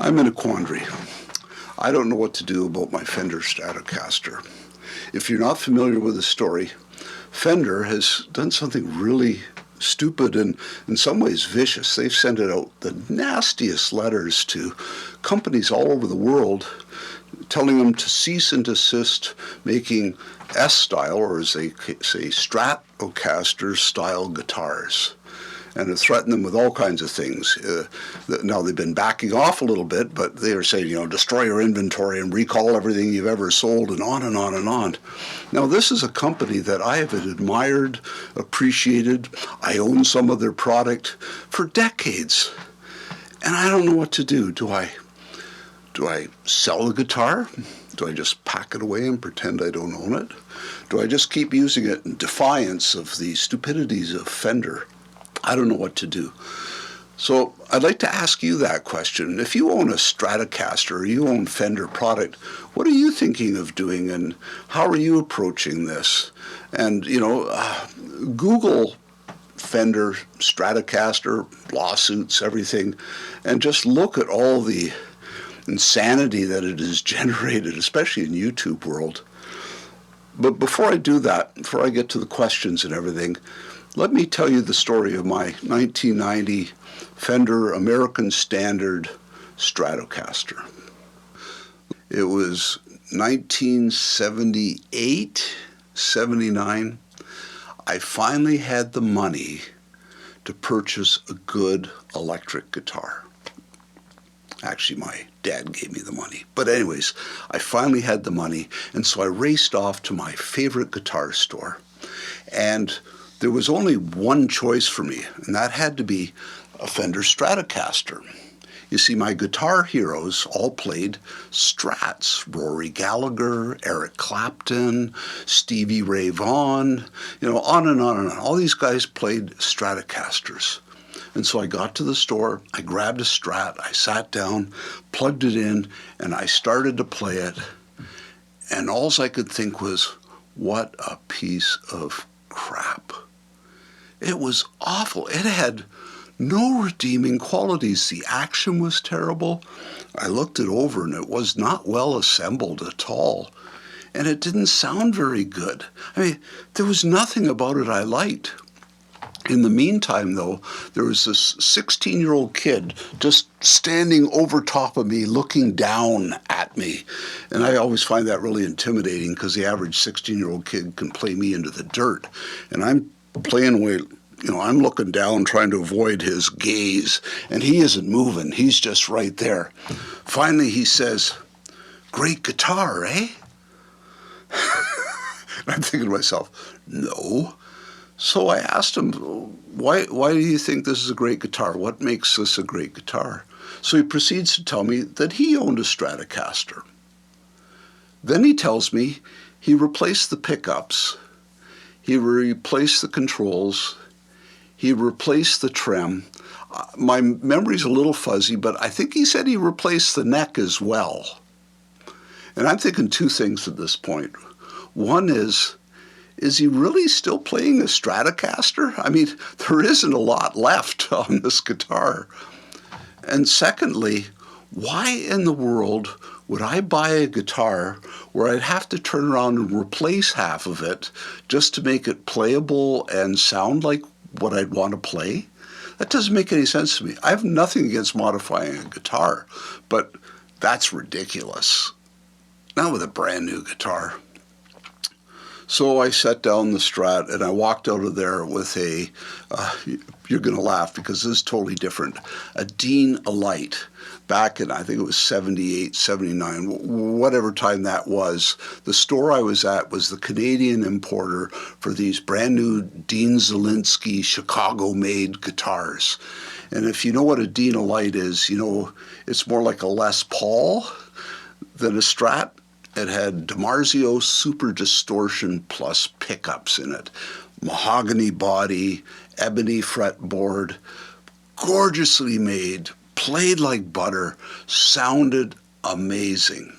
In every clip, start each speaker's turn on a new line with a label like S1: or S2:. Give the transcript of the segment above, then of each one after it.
S1: I'm in a quandary. I don't know what to do about my Fender Stratocaster. If you're not familiar with the story, Fender has done something really stupid and in some ways vicious. They've sent out the nastiest letters to companies all over the world telling them to cease and desist making S-style, or as they say, Stratocaster style guitars, and have threatened them with all kinds of things. Now they've been backing off a little bit, but they are saying, destroy your inventory and recall everything you've ever sold, and on and on and on. Now this is a company that I have admired, appreciated. I own some of their product for decades, and I don't know what to do. Do I sell the guitar? Do I just pack it away and pretend I don't own it? Do I just keep using it in defiance of the stupidities of Fender? I don't know what to do. So I'd like to ask you that question. If you own a Stratocaster or you own Fender product, what are you thinking of doing and how are you approaching this? And, Google Fender Stratocaster, lawsuits, everything, and just look at all the insanity that it has generated, especially in YouTube world. But before I do that, before I get to the questions and everything, let me tell you the story of my 1990 Fender American Standard Stratocaster. It was 1978, 79. I finally had the money to purchase a good electric guitar. Actually, my dad gave me the money. But anyways, I finally had the money, and so I raced off to my favorite guitar store. And there was only one choice for me, and that had to be a Fender Stratocaster. You see, my guitar heroes all played Strats. Rory Gallagher, Eric Clapton, Stevie Ray Vaughan, on and on and on. All these guys played Stratocasters. And so I got to the store, I grabbed a Strat, I sat down, plugged it in, and I started to play it. And all I could think was, what a piece of crap. It was awful. It had no redeeming qualities. The action was terrible. I looked it over and it was not well assembled at all. And it didn't sound very good. I mean, there was nothing about it I liked. In the meantime, though, there was this 16-year-old kid just standing over top of me, looking down at me. And I always find that really intimidating because the average 16-year-old kid can play me into the dirt. And I'm playing away, I'm looking down, trying to avoid his gaze, and he isn't moving. He's just right there. Finally, he says, "Great guitar, eh?" And I'm thinking to myself, no. So I asked him, why do you think this is a great guitar? What makes this a great guitar? So he proceeds to tell me that he owned a Stratocaster. Then he tells me he replaced the pickups, he replaced the controls, he replaced the trem. My memory's a little fuzzy, but I think he said he replaced the neck as well. And I'm thinking two things at this point. One is he really still playing a Stratocaster? I mean, there isn't a lot left on this guitar. And secondly, why in the world would I buy a guitar where I'd have to turn around and replace half of it just to make it playable and sound like what I'd want to play? That doesn't make any sense to me. I have nothing against modifying a guitar, but that's ridiculous. Not with a brand new guitar. So I set down the Strat and I walked out of there with you're going to laugh because this is totally different, a Dean Elite back in, I think it was 78, 79, whatever time that was. The store I was at was the Canadian importer for these brand new Dean Zelinsky Chicago-made guitars. And if you know what a Dean Elite is, it's more like a Les Paul than a Strat. It had DiMarzio Super Distortion Plus pickups in it, mahogany body, ebony fretboard, gorgeously made, played like butter, sounded amazing.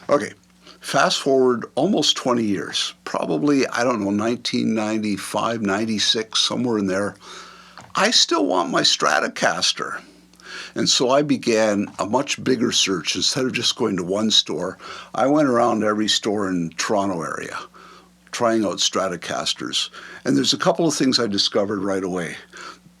S1: Okay, fast forward almost 20 years, probably, 1995, 96, somewhere in there. I still want my Stratocaster. And so I began a much bigger search. Instead of just going to one store, I went around every store in the Toronto area, trying out Stratocasters. And there's a couple of things I discovered right away.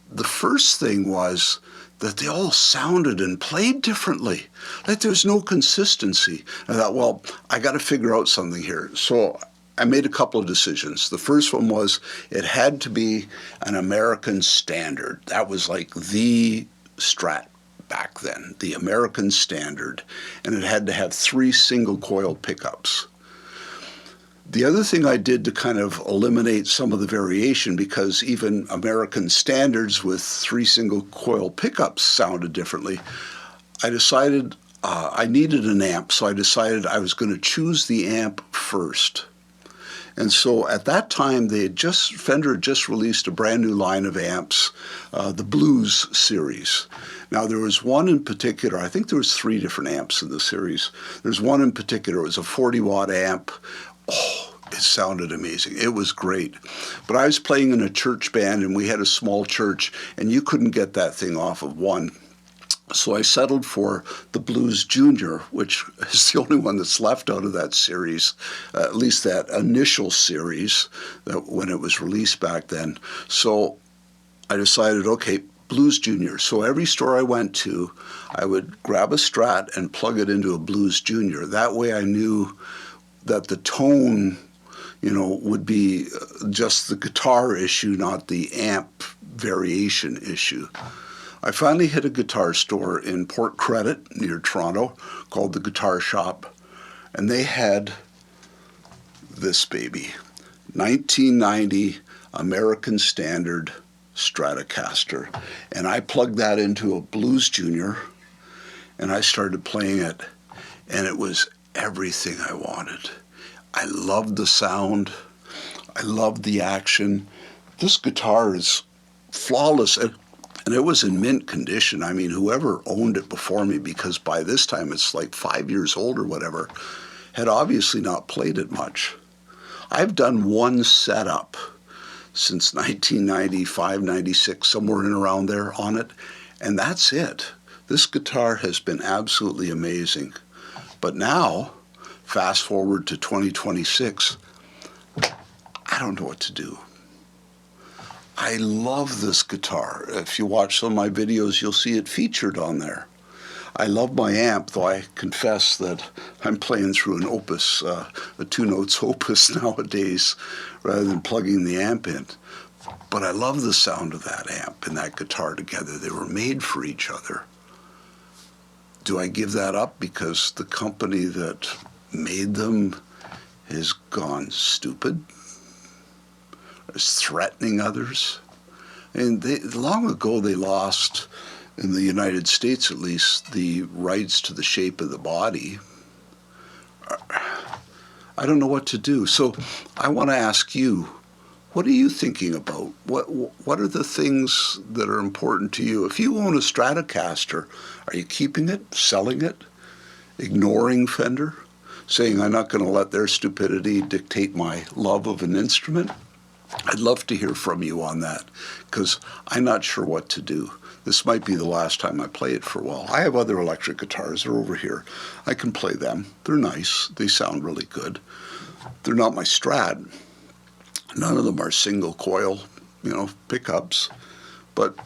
S1: The first thing was that they all sounded and played differently. Like there's no consistency. I thought, well, I got to figure out something here. So I made a couple of decisions. The first one was it had to be an American Standard. That was like the Strat back then, the American Standard. And it had to have 3 single coil pickups. The other thing I did to kind of eliminate some of the variation, because even American Standards with 3 single coil pickups sounded differently, I decided I needed an amp, so I decided I was going to choose the amp first. And so at that time, Fender had just released a brand new line of amps, the Blues series. Now there was one in particular, I think there was 3 different amps in the series. There's one in particular, it was a 40-watt amp. Oh, it sounded amazing. It was great. But I was playing in a church band, and we had a small church, and you couldn't get that thing off of one. So I settled for the Blues Junior, which is the only one that's left out of that series, at least that initial series that when it was released back then. So I decided, okay, Blues Junior. So every store I went to, I would grab a Strat and plug it into a Blues Junior. That way I knew that the tone, would be just the guitar issue, not the amp variation issue. I finally hit a guitar store in Port Credit near Toronto called the Guitar Shop, and they had this baby, 1990 American Standard Stratocaster. And I plugged that into a Blues Junior, and I started playing it, and it was everything I wanted. I loved the sound. I loved the action. This guitar is flawless, and it was in mint condition. I mean, whoever owned it before me, because by this time it's like 5 years old or whatever, had obviously not played it much. I've done one setup since 1995, 96, somewhere in around there on it, and that's it. This guitar has been absolutely amazing. But now, fast forward to 2026, I don't know what to do. I love this guitar. If you watch some of my videos, you'll see it featured on there. I love my amp, though I confess that I'm playing through an Opus, a 2-notes Opus nowadays, rather than plugging the amp in. But I love the sound of that amp and that guitar together. They were made for each other. Do I give that up because the company that made them has gone stupid? Is threatening others? And long ago they lost, in the United States at least, the rights to the shape of the body. I don't know what to do. So I want to ask you, what are you thinking about? What are the things that are important to you? If you own a Stratocaster, are you keeping it, selling it, ignoring Fender, saying I'm not going to let their stupidity dictate my love of an instrument? I'd love to hear from you on that, because I'm not sure what to do. This might be the last time I play it for a while. I have other electric guitars. They're over here. I can play them. They're nice. They sound really good. They're not my Strat. None of them are single coil, pickups. But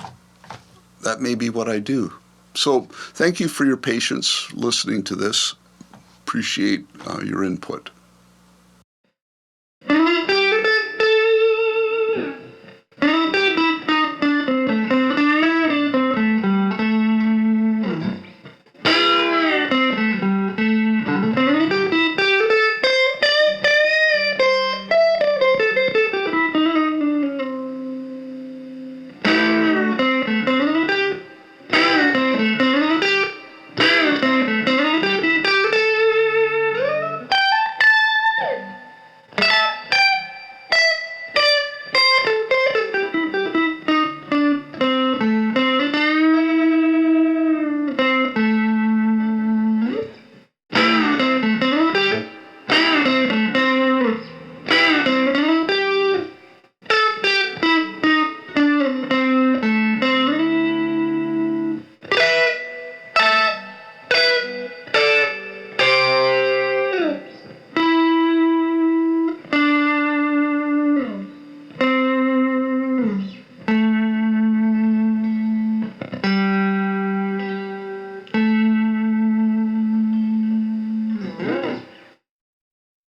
S1: that may be what I do. So thank you for your patience listening to this. Appreciate your input.